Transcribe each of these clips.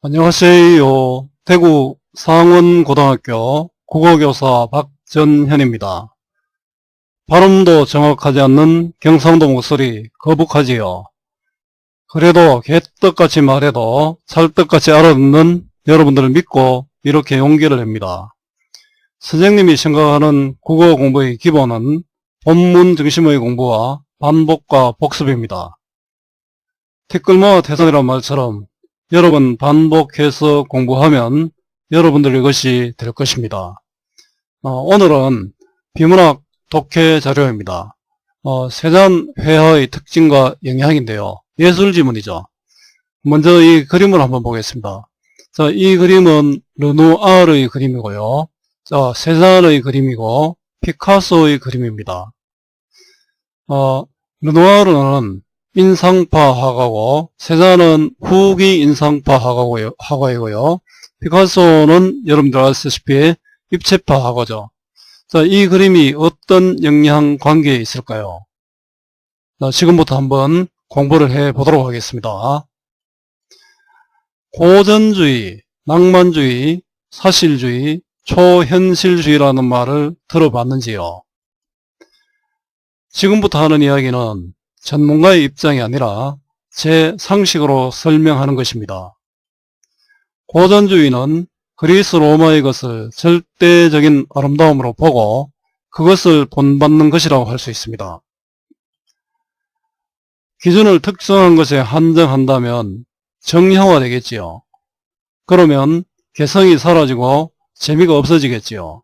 안녕하세요. 대구 상원고등학교 국어교사 박전현입니다. 발음도 정확하지 않는 경상도 목소리 거북하지요. 그래도 개떡같이 말해도 찰떡같이 알아듣는 여러분들을 믿고 이렇게 용기를 냅니다. 선생님이 생각하는 국어 공부의 기본은 본문 중심의 공부와 반복과 복습입니다. 티끌모아 태산이란 말처럼 여러 번 반복해서 공부하면 여러분들의 것이 될 것입니다. 오늘은 비문학 독해 자료입니다. 세잔회화의 특징과 영향인데요. 예술지문이죠. 먼저 이 그림을 한번 보겠습니다. 자, 이 그림은 르누아르의 그림이고요. 자, 세잔의 그림이고 피카소의 그림입니다. 르누아르는 인상파 화가고 세잔은 후기 인상파 화가이고요. 피카소는 여러분들 아시다시피 입체파 화가죠. 자, 이 그림이 어떤 영향 관계에 있을까요? 자, 지금부터 한번 공부를 해 보도록 하겠습니다. 고전주의, 낭만주의, 사실주의, 초현실주의라는 말을 들어봤는지요? 지금부터 하는 이야기는 전문가의 입장이 아니라 제 상식으로 설명하는 것입니다. 고전주의는 그리스 로마의 것을 절대적인 아름다움으로 보고 그것을 본받는 것이라고 할 수 있습니다. 기준을 특정한 것에 한정한다면 정형화 되겠지요. 그러면 개성이 사라지고 재미가 없어지겠지요.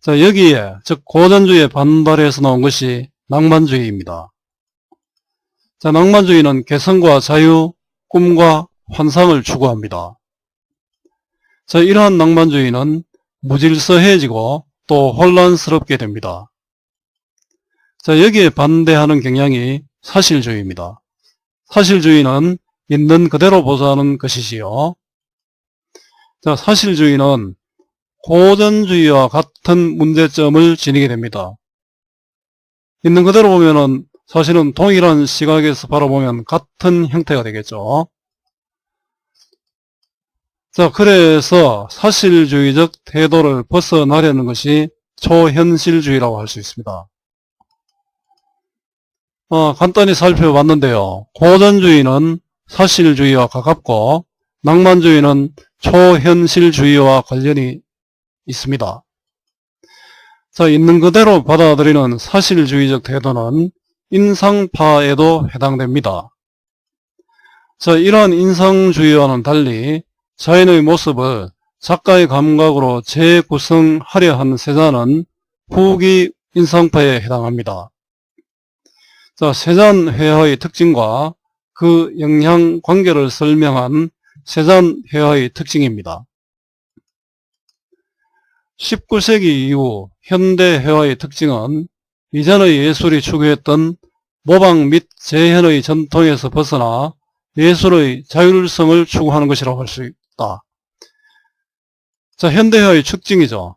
자, 여기에 즉 고전주의에 반발해서 나온 것이 낭만주의입니다. 자, 낭만주의는 개성과 자유, 꿈과 환상을 추구합니다. 자, 이러한 낭만주의는 무질서해지고 또 혼란스럽게 됩니다. 자, 여기에 반대하는 경향이 사실주의입니다. 사실주의는 있는 그대로 보자는 것이지요. 자, 사실주의는 고전주의와 같은 문제점을 지니게 됩니다. 있는 그대로 보면은 사실은 동일한 시각에서 바라보면 같은 형태가 되겠죠. 자, 그래서 사실주의적 태도를 벗어나려는 것이 초현실주의라고 할 수 있습니다. 간단히 살펴봤는데요. 고전주의는 사실주의와 가깝고 낭만주의는 초현실주의와 관련이 있습니다. 자, 있는 그대로 받아들이는 사실주의적 태도는 인상파에도 해당됩니다. 자, 이러한 인상주의와는 달리 자연의 모습을 작가의 감각으로 재구성하려 하는 세잔은 후기 인상파에 해당합니다. 자, 세잔회화의 특징과 그 영향 관계를 설명한 세잔회화의 특징입니다. 19세기 이후 현대회화의 특징은 이전의 예술이 추구했던 모방 및 재현의 전통에서 벗어나 예술의 자율성을 추구하는 것이라고 할 수 있다. 자, 현대회화의 특징이죠.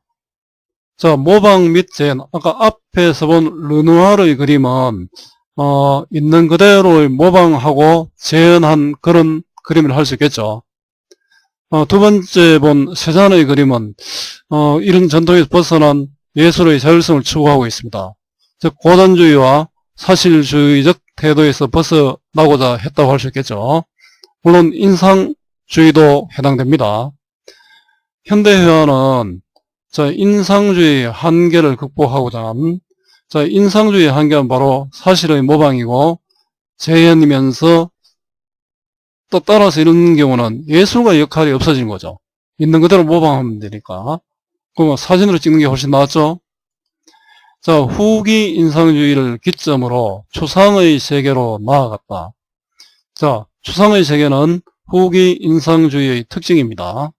자, 모방 및 재현. 아까 앞에서 본 르누아르의 그림은 있는 그대로의 모방하고 재현한 그런 그림을 할 수 있겠죠. 두 번째 본 세잔의 그림은 이런 전통에서 벗어난 예술의 자율성을 추구하고 있습니다. 즉 고전주의와 사실주의적 태도에서 벗어나고자 했다고 할 수 있겠죠. 물론 인상주의도 해당됩니다. 현대회화는 인상주의의 한계를 극복하고자 한 인상주의의 한계는 바로 사실의 모방이고 재현이면서 또 따라서 이런 경우는 예술가의 역할이 없어지는 거죠. 있는 그대로 모방하면 되니까. 그러면 사진으로 찍는 게 훨씬 낫죠. 자, 후기 인상주의를 기점으로 추상의 세계로 나아갔다. 자, 추상의 세계는 후기 인상주의의 특징입니다.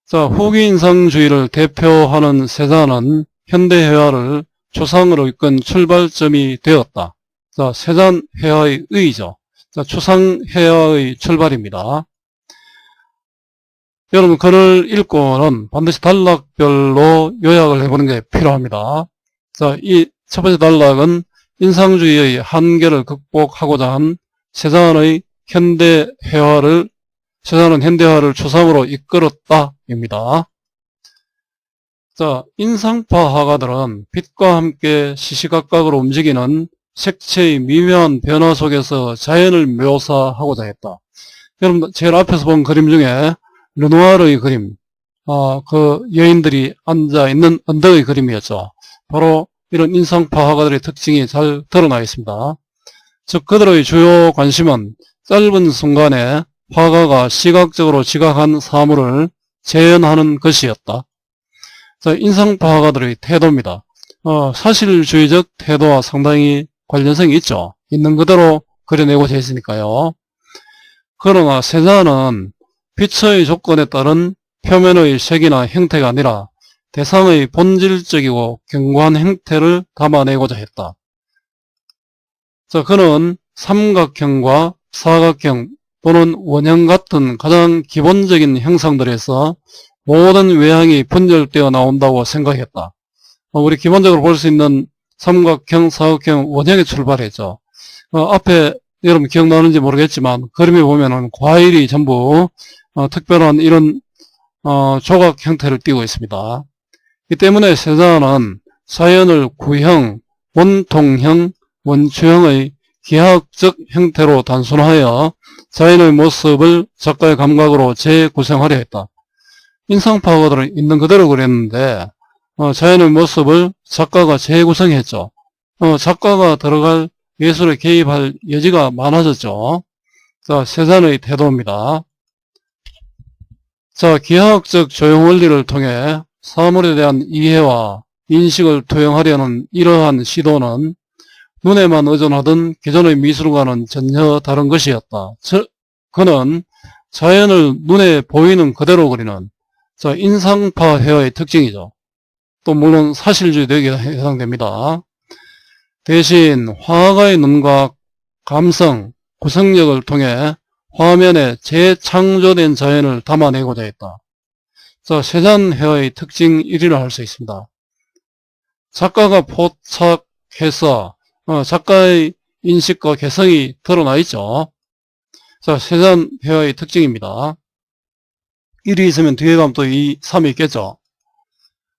자, 후기 인상주의를 대표하는 세잔은 현대회화를 추상으로 이끈 출발점이 되었다. 자, 세잔회화의 의의죠. 자, 추상회화의 출발입니다. 여러분 글을 읽고는 반드시 단락별로 요약을 해보는 게 필요합니다. 자, 이 첫 번째 단락은 인상주의의 한계를 극복하고자 한 세잔의 현대 회화를 세자는 현대화를 추상으로 이끌었다 입니다. 자, 인상파 화가들은 빛과 함께 시시각각으로 움직이는 색채의 미묘한 변화 속에서 자연을 묘사하고자 했다. 여러분 제일 앞에서 본 그림 중에 르누아르의 그림, 그 여인들이 앉아있는 언덕의 그림이었죠. 바로 이런 인상파 화가들의 특징이 잘 드러나 있습니다. 즉 그들의 주요 관심은 짧은 순간에 화가가 시각적으로 지각한 사물을 재현하는 것이었다. 자, 인상파 화가들의 태도입니다. 사실주의적 태도와 상당히 관련성이 있죠. 있는 그대로 그려내고자 했으니까요. 그러나 세자는 빛의 조건에 따른 표면의 색이나 형태가 아니라 대상의 본질적이고 견고한 형태를 담아내고자 했다. 자, 그는 삼각형과 사각형 또는 원형 같은 가장 기본적인 형상들에서 모든 외향이 분열되어 나온다고 생각했다. 우리 기본적으로 볼 수 있는 삼각형, 사각형, 원형에 출발했죠. 앞에 여러분 기억나는지 모르겠지만 그림에 보면은 과일이 전부 특별한 이런 조각 형태를 띠고 있습니다. 이 때문에 세자는 자연을 구형, 원통형, 원추형의 기하학적 형태로 단순하여 자연의 모습을 작가의 감각으로 재구성하려 했다. 인상파 화가들은 있는 그대로 그렸는데 자연의 모습을 작가가 재구성했죠. 작가가 들어갈 예술에 개입할 여지가 많아졌죠. 자, 세잔의 태도입니다. 자, 기하학적 조형 원리를 통해 사물에 대한 이해와 인식을 투영하려는 이러한 시도는 눈에만 의존하던 기존의 미술과는 전혀 다른 것이었다. 그는 자연을 눈에 보이는 그대로 그리는 인상파 회화의 특징이죠. 또 물론 사실주의도 여기에 해당됩니다. 대신 화가의 눈과 감성, 구성력을 통해 화면에 재창조된 자연을 담아내고자 했다. 자, 세잔 회화의 특징 1위라 할 수 있습니다. 작가가 포착해서 작가의 인식과 개성이 드러나 있죠. 자, 세잔 회화의 특징입니다. 1이 있으면 뒤에 가면 또 2, 3이 있겠죠.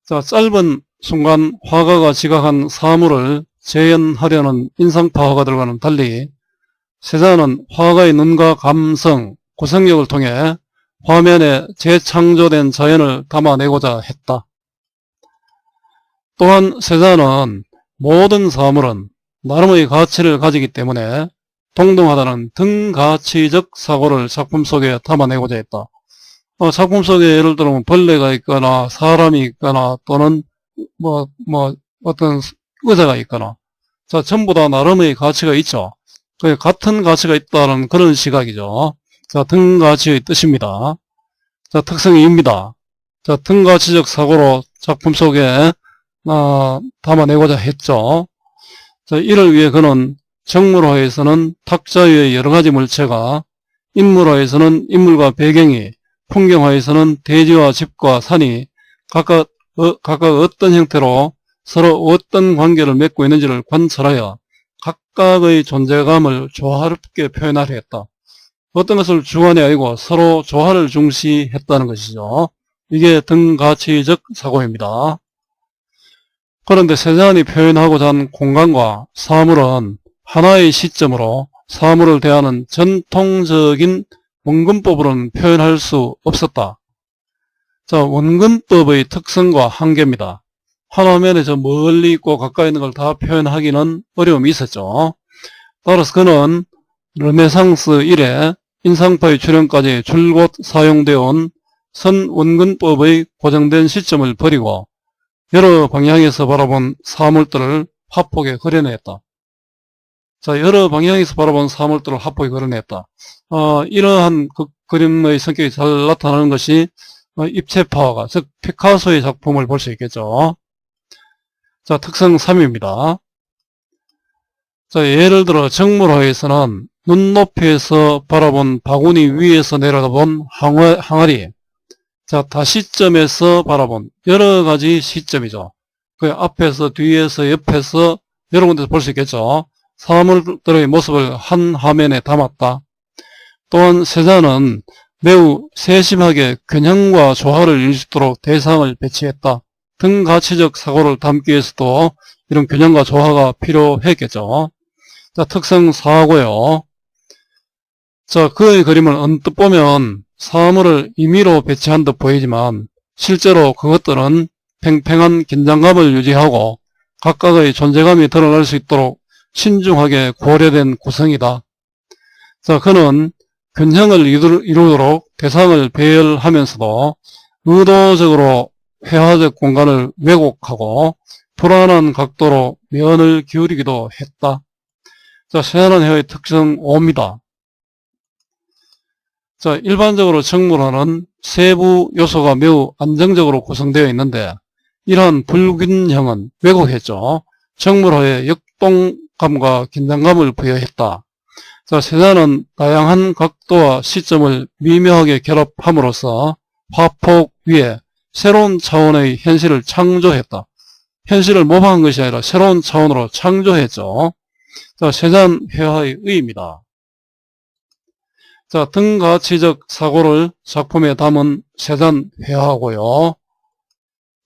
자, 짧은 순간 화가가 지각한 사물을 재현하려는 인상파 화가들과는 달리 세자는 화가의 눈과 감성, 구성력을 통해 화면에 재창조된 자연을 담아내고자 했다. 또한 세자는 모든 사물은 나름의 가치를 가지기 때문에 동등하다는 등가치적 사고를 작품 속에 담아내고자 했다. 작품 속에 예를 들면 벌레가 있거나 사람이 있거나 또는 어떤 의자가 있거나 자, 전부 다 나름의 가치가 있죠. 같은 가치가 있다는 그런 시각이죠. 자, 등가치의 뜻입니다. 자, 특성이 입니다. 자, 등가치적 사고로 작품 속에 담아내고자 했죠. 자, 이를 위해 그는 정물화에서는 탁자 위의 여러가지 물체가, 인물화에서는 인물과 배경이, 풍경화에서는 대지와 집과 산이 각각 어떤 형태로 서로 어떤 관계를 맺고 있는지를 관찰하여 각각의 존재감을 조화롭게 표현하려 했다. 어떤 것을 주관이 아니고 서로 조화를 중시했다는 것이죠. 이게 등가치적 사고입니다. 그런데 세잔이 표현하고자 한 공간과 사물은 하나의 시점으로 사물을 대하는 전통적인 원근법으로는 표현할 수 없었다. 자, 원근법의 특성과 한계입니다. 한 화면에 저 멀리 있고 가까이 있는 걸 다 표현하기는 어려움이 있었죠. 따라서 그는 르네상스 이래 인상파의 출현까지 줄곧 사용되어 온 선원근법의 고정된 시점을 버리고 여러 방향에서 바라본 사물들을 화폭에 그려냈다. 자, 여러 방향에서 바라본 사물들을 화폭에 그려냈다. 이러한 그림의 성격이 잘 나타나는 것이 입체파화가, 즉 피카소의 작품을 볼 수 있겠죠. 자, 특성 3입니다. 자, 예를 들어 정물화에서는 눈높이에서 바라본 바구니 위에서 내려다본 항아리, 자, 다시점에서 바라본 여러 가지 시점이죠. 그 앞에서, 뒤에서, 옆에서 여러 군데서 볼 수 있겠죠. 사물들의 모습을 한 화면에 담았다. 또한 세자는 매우 세심하게 균형과 조화를 이룰 수 있도록 대상을 배치했다 등 가치적 사고를 담기 위해서도 이런 균형과 조화가 필요했겠죠. 자, 특성 4고요. 자, 그의 그림을 언뜻 보면 사물을 임의로 배치한 듯 보이지만 실제로 그것들은 팽팽한 긴장감을 유지하고 각각의 존재감이 드러날 수 있도록 신중하게 고려된 구성이다. 자, 그는 균형을 이루도록 대상을 배열하면서도 의도적으로 회화적 공간을 왜곡하고 불안한 각도로 면을 기울이기도 했다. 자, 세자는 회화의 특성 5입니다. 자, 일반적으로 정물화는 세부 요소가 매우 안정적으로 구성되어 있는데 이러한 불균형은 왜곡했죠. 정물화에 역동감과 긴장감을 부여했다. 자, 세자는 다양한 각도와 시점을 미묘하게 결합함으로써 화폭 위에 새로운 차원의 현실을 창조했다. 현실을 모방한 것이 아니라 새로운 차원으로 창조했죠. 자, 세자는 회화의 의의입니다. 자, 등가치적 사고를 작품에 담은 세자는 회화고요.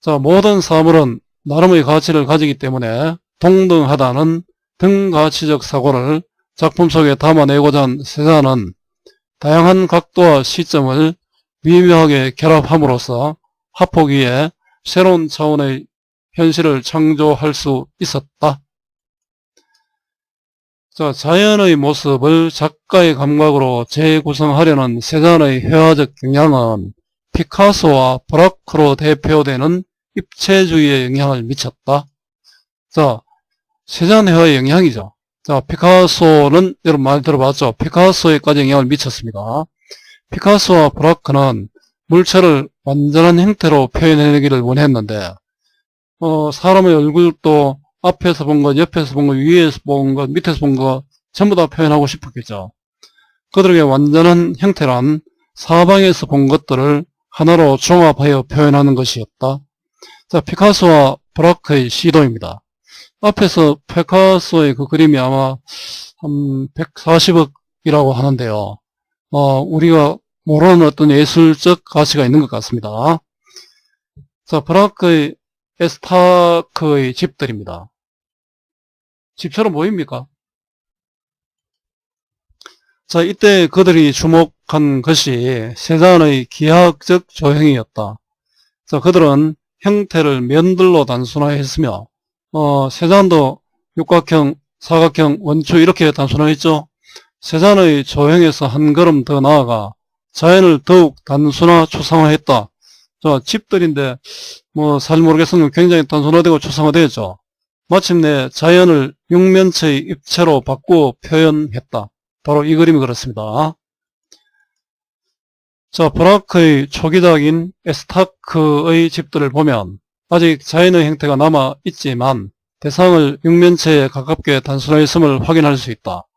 자, 모든 사물은 나름의 가치를 가지기 때문에 동등하다는 등가치적 사고를 작품 속에 담아내고자 한 세자는 다양한 각도와 시점을 미묘하게 결합함으로써 화폭 위에 새로운 차원의 현실을 창조할 수 있었다. 자, 자연의 모습을 작가의 감각으로 재구성하려는 세잔의 회화적 경향은 피카소와 브라크로 대표되는 입체주의에 영향을 미쳤다. 자, 세잔 회화의 영향이죠. 자, 피카소는 여러분 많이 들어봤죠? 피카소에까지 영향을 미쳤습니다. 피카소와 브라크는 물체를 완전한 형태로 표현해내기를 원했는데 사람의 얼굴도 앞에서 본 것, 옆에서 본 것, 위에서 본 것, 밑에서 본 것 전부 다 표현하고 싶었겠죠. 그들에게 완전한 형태란 사방에서 본 것들을 하나로 종합하여 표현하는 것이었다. 자, 피카소와 브라크의 시도입니다. 앞에서 피카소의 그 그림이 아마 한 140억이라고 하는데요. 우리가 모르는 어떤 예술적 가치가 있는 것 같습니다. 자, 브라크의 에스타크의 집들입니다. 집처럼 보입니까? 자, 이때 그들이 주목한 것이 세잔의 기하학적 조형이었다. 자, 그들은 형태를 면들로 단순화했으며 세잔도 육각형, 사각형, 원추 이렇게 단순화했죠. 세잔의 조형에서 한 걸음 더 나아가 자연을 더욱 단순화, 추상화했다. 자, 집들인데 잘 모르겠으면 굉장히 단순화되고 추상화되었죠. 마침내 자연을 육면체의 입체로 바꾸어 표현했다. 바로 이 그림이 그렇습니다. 자, 브라크의 초기작인 에스타크의 집들을 보면 아직 자연의 형태가 남아 있지만 대상을 육면체에 가깝게 단순화했음을 확인할 수 있다.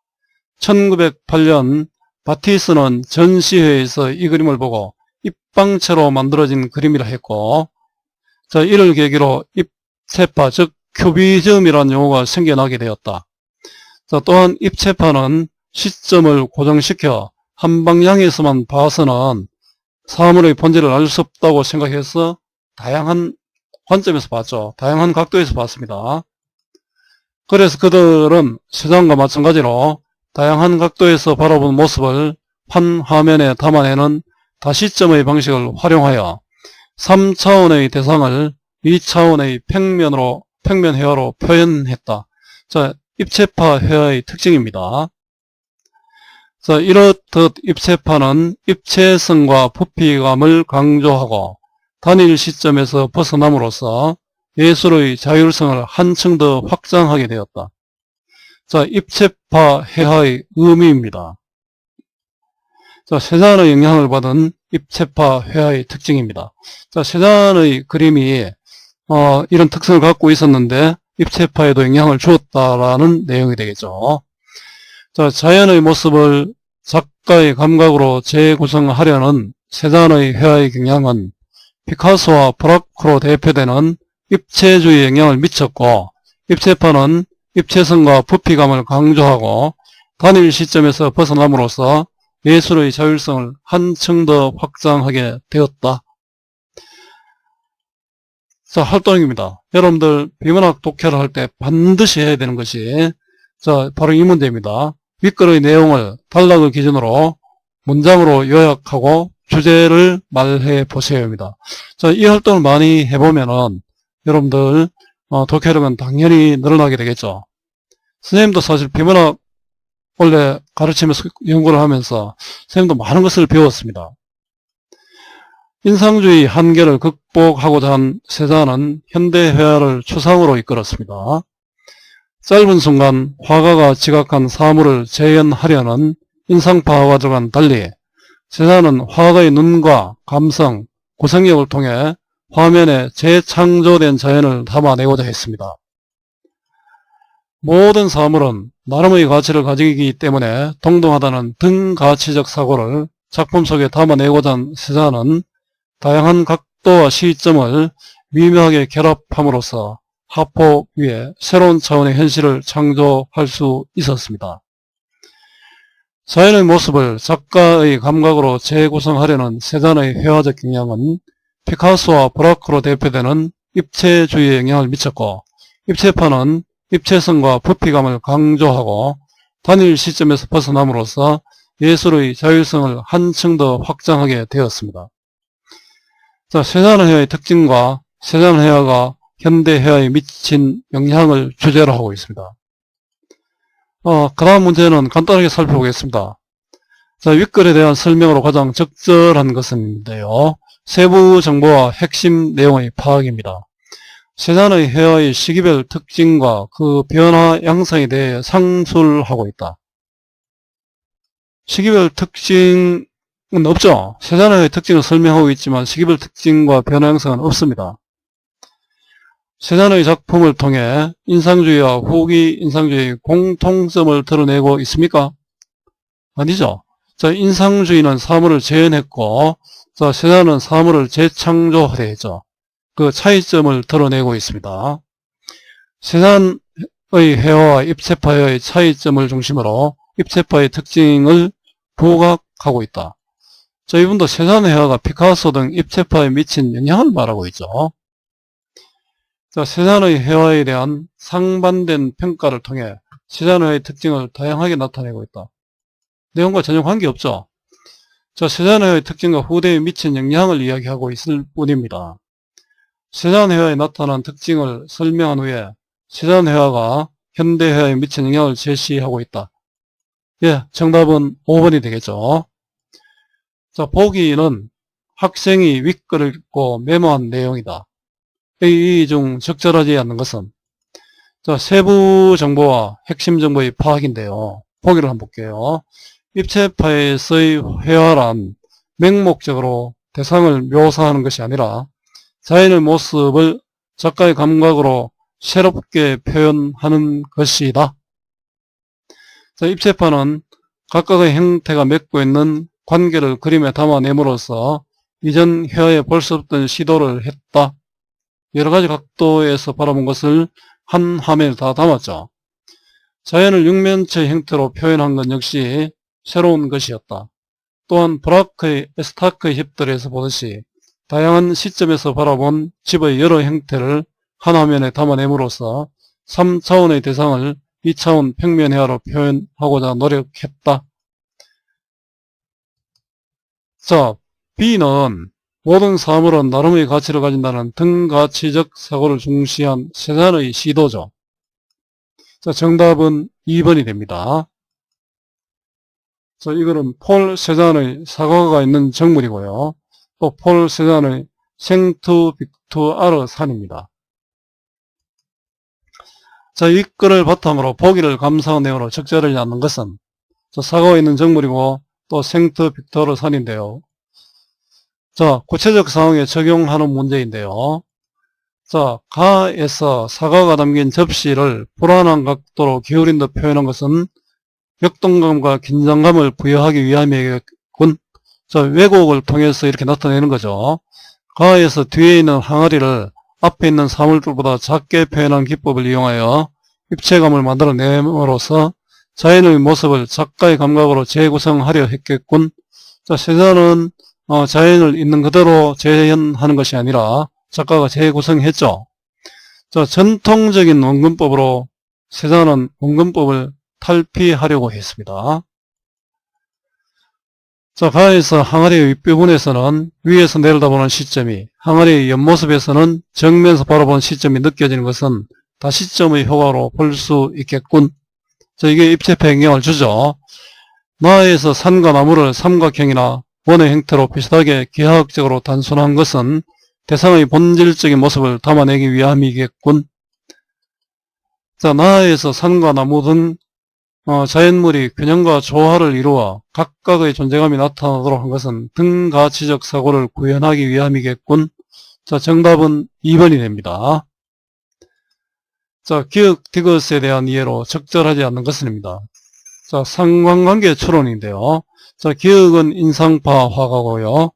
1908년 바티스는 전시회에서 이 그림을 보고 입방체로 만들어진 그림이라 했고, 자, 이를 계기로 입체파, 즉 큐비즘이라는 용어가 생겨나게 되었다. 자, 또한 입체파는 시점을 고정시켜 한 방향에서만 봐서는 사물의 본질을 알 수 없다고 생각해서 다양한 관점에서 봤죠. 다양한 각도에서 봤습니다. 그래서 그들은 세잔과 마찬가지로 다양한 각도에서 바라본 모습을 한 화면에 담아내는 다시점의 방식을 활용하여 3차원의 대상을 2차원의 평면 회화로 표현했다. 자, 입체파 회화의 특징입니다. 자, 이렇듯 입체파는 입체성과 부피감을 강조하고 단일 시점에서 벗어남으로써 예술의 자율성을 한층 더 확장하게 되었다. 자, 입체파 회화의 의미입니다. 자, 세잔의 영향을 받은 입체파 회화의 특징입니다. 자, 세잔의 그림이 이런 특성을 갖고 있었는데 입체파에도 영향을 주었다라는 내용이 되겠죠. 자, 자연의 모습을 작가의 감각으로 재구성하려는 세잔의 회화의 경향은 피카소와 브라크로 대표되는 입체주의에 영향을 미쳤고, 입체파는 입체성과 부피감을 강조하고 단일 시점에서 벗어남으로써 예술의 자율성을 한층 더 확장하게 되었다. 자, 활동입니다. 여러분들 비문학 독해를 할 때 반드시 해야 되는 것이 자, 바로 이 문제입니다. 윗글의 내용을 단락을 기준으로 문장으로 요약하고 주제를 말해 보세요입니다. 자, 이 활동을 많이 해보면은 여러분들 독해력은 당연히 늘어나게 되겠죠. 선생님도 사실 비문학 원래 가르치면서 연구를 하면서 선생님도 많은 것을 배웠습니다. 인상주의 한계를 극복하고자 한 세자는 현대회화를 추상으로 이끌었습니다. 짧은 순간 화가가 지각한 사물을 재현하려는 인상파와 들어간 달리 세자는 화가의 눈과 감성, 구성력을 통해 화면에 재창조된 자연을 담아내고자 했습니다. 모든 사물은 나름의 가치를 가지기 때문에 동등하다는 등가치적 사고를 작품 속에 담아내고자 한 세자는 다양한 각도와 시점을 미묘하게 결합함으로써 화폭 위에 새로운 차원의 현실을 창조할 수 있었습니다. 자연의 모습을 작가의 감각으로 재구성하려는 세잔의 회화적 경향은 피카소와 브라크로 대표되는 입체주의에 영향을 미쳤고, 입체파는 입체성과 부피감을 강조하고 단일 시점에서 벗어남으로써 예술의 자율성을 한층 더 확장하게 되었습니다. 자, 세잔의 회화의 특징과 세잔의 회화가 현대회화에 미친 영향을 주제로 하고 있습니다. 그 다음 문제는 간단하게 살펴보겠습니다. 자, 윗글에 대한 설명으로 가장 적절한 것인데요. 세부 정보와 핵심 내용의 파악입니다. 세잔의 회화의 시기별 특징과 그 변화 양상에 대해 상술하고 있다. 시기별 특징은 없죠. 세잔의 특징을 설명하고 있지만 시기별 특징과 변화 양상은 없습니다. 세잔의 작품을 통해 인상주의와 후기 인상주의의 공통점을 드러내고 있습니까? 아니죠. 자, 인상주의는 사물을 재현했고, 자, 세잔은 사물을 재창조하였죠. 그 차이점을 드러내고 있습니다. 세잔의 회화와 입체파의 차이점을 중심으로 입체파의 특징을 부각하고 있다. 자, 이분도 세잔의 회화가 피카소 등 입체파에 미친 영향을 말하고 있죠. 자, 세잔의 회화에 대한 상반된 평가를 통해 세잔의 회화의 특징을 다양하게 나타내고 있다. 내용과 전혀 관계없죠. 자, 세잔의 회화의 특징과 후대에 미친 영향을 이야기하고 있을 뿐입니다. 세잔의 회화에 나타난 특징을 설명한 후에 세잔의 회화가 현대회화에 미친 영향을 제시하고 있다. 예, 정답은 5번이 되겠죠. 자, 보기는 학생이 윗글을 읽고 메모한 내용이다. 이 중 적절하지 않는 것은 자, 세부 정보와 핵심 정보의 파악인데요. 보기를 한번 볼게요. 입체파에서의 회화란 맹목적으로 대상을 묘사하는 것이 아니라 자연의 모습을 작가의 감각으로 새롭게 표현하는 것이다. 자, 입체파는 각각의 형태가 맺고 있는 관계를 그림에 담아냄으로써 이전 회화에 볼 수 없던 시도를 했다. 여러가지 각도에서 바라본 것을 한 화면에 다 담았죠. 자연을 육면체 형태로 표현한 것 역시 새로운 것이었다. 또한 브라크의 에스타크의 협들에서 보듯이 다양한 시점에서 바라본 집의 여러 형태를 한 화면에 담아냄으로써 3차원의 대상을 2차원 평면회화로 표현하고자 노력했다. 자, B는 모든 사물은 나름의 가치를 가진다는 등가치적 사고를 중시한 세잔의 시도죠. 자, 정답은 2번이 됩니다. 자, 이거는 폴 세잔의 사과가 있는 정물이고요. 또 폴 세잔의 생투 빅투아르 산입니다. 자, 이 글을 바탕으로 보기를 감상한 내용으로 적절하지 않는 것은 사과가 있는 정물이고 또 생투 빅투아르 산인데요. 자, 구체적 상황에 적용하는 문제인데요. 자, 가에서 사과가 담긴 접시를 불안한 각도로 기울인 듯 표현한 것은 역동감과 긴장감을 부여하기 위함이겠군. 자, 왜곡을 통해서 이렇게 나타내는 거죠. 가에서 뒤에 있는 항아리를 앞에 있는 사물들보다 작게 표현한 기법을 이용하여 입체감을 만들어냄으로써 자연의 모습을 작가의 감각으로 재구성하려 했겠군. 자, 세자는 자연을 있는 그대로 재현하는 것이 아니라 작가가 재구성했죠. 자, 전통적인 원근법으로 세자는 원근법을 탈피하려고 했습니다. 자, 가에서 항아리의 윗부분에서는 위에서 내려다보는 시점이, 항아리의 옆모습에서는 정면에서 바라보는 시점이 느껴지는 것은 다시점의 효과로 볼 수 있겠군. 자, 이게 입체표 영향을 주죠. 나에서 산과 나무를 삼각형이나 원의 형태로 비슷하게 기하학적으로 단순한 것은 대상의 본질적인 모습을 담아내기 위함이겠군. 자, 나에서 산과 나무 등 자연물이 균형과 조화를 이루어 각각의 존재감이 나타나도록 한 것은 등가치적 사고를 구현하기 위함이겠군. 자, 정답은 2번이 됩니다. 자, 기억 디귿에 대한 이해로 적절하지 않는 것은입니다. 자, 상관관계 추론인데요. 자, 기억은 인상파 화가고요.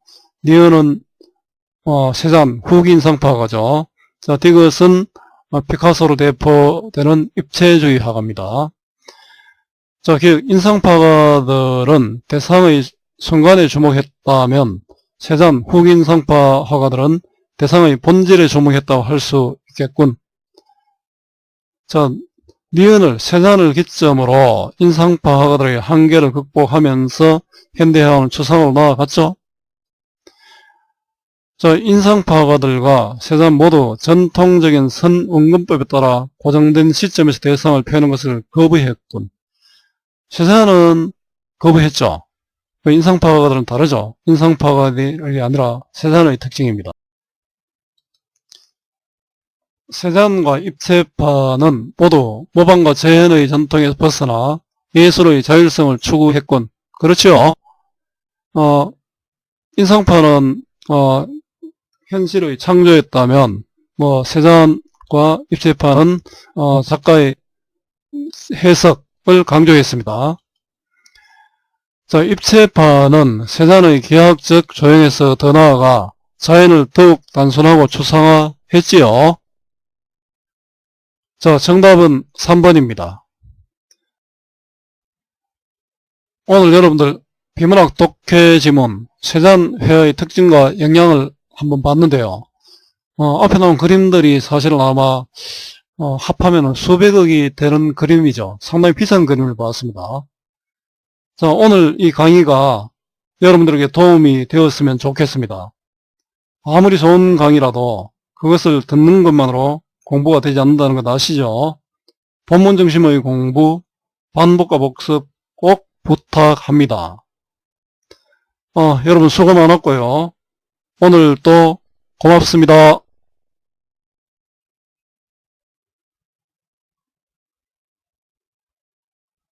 니은은 세잔 후기 인상파 화가죠. 자, 디귿은 피카소로 대표되는 입체주의 화가입니다. 자, 기억 인상파 화가들은 대상의 순간에 주목했다면 세잔 후기 인상파 화가들은 대상의 본질에 주목했다고 할 수 있겠군. 자, 니은을 세잔을 기점으로 인상파 화가들의 한계를 극복하면서 현대화하는 추상으로 나아갔죠. 자, 인상파 화가들과 세잔 모두 전통적인 선원근법에 따라 고정된 시점에서 대상을 표현하는 것을 거부했군. 세잔은 거부했죠. 인상파 화가들은 다르죠. 인상파 화가들이 아니라 세잔의 특징입니다. 세잔과 입체파는 모두 모방과 재현의 전통에서 벗어나 예술의 자율성을 추구했군. 그렇죠? 인상파는 현실의 창조였다면 세잔과 입체파는 작가의 해석을 강조했습니다. 자, 입체파는 세잔의 기하학적 조형에서 더 나아가 자연을 더욱 단순하고 추상화했지요. 자, 정답은 3번입니다. 오늘 여러분들 비문학 독해 지문 세잔 회화의 특징과 영향을 한번 봤는데요. 앞에 나온 그림들이 사실은 아마 합하면 수백억이 되는 그림이죠. 상당히 비싼 그림을 봤습니다. 자, 오늘 이 강의가 여러분들에게 도움이 되었으면 좋겠습니다. 아무리 좋은 강의라도 그것을 듣는 것만으로 공부가 되지 않는다는 것 아시죠? 본문 중심의 공부, 반복과 복습 꼭 부탁합니다. 여러분 수고 많았고요. 오늘도 고맙습니다.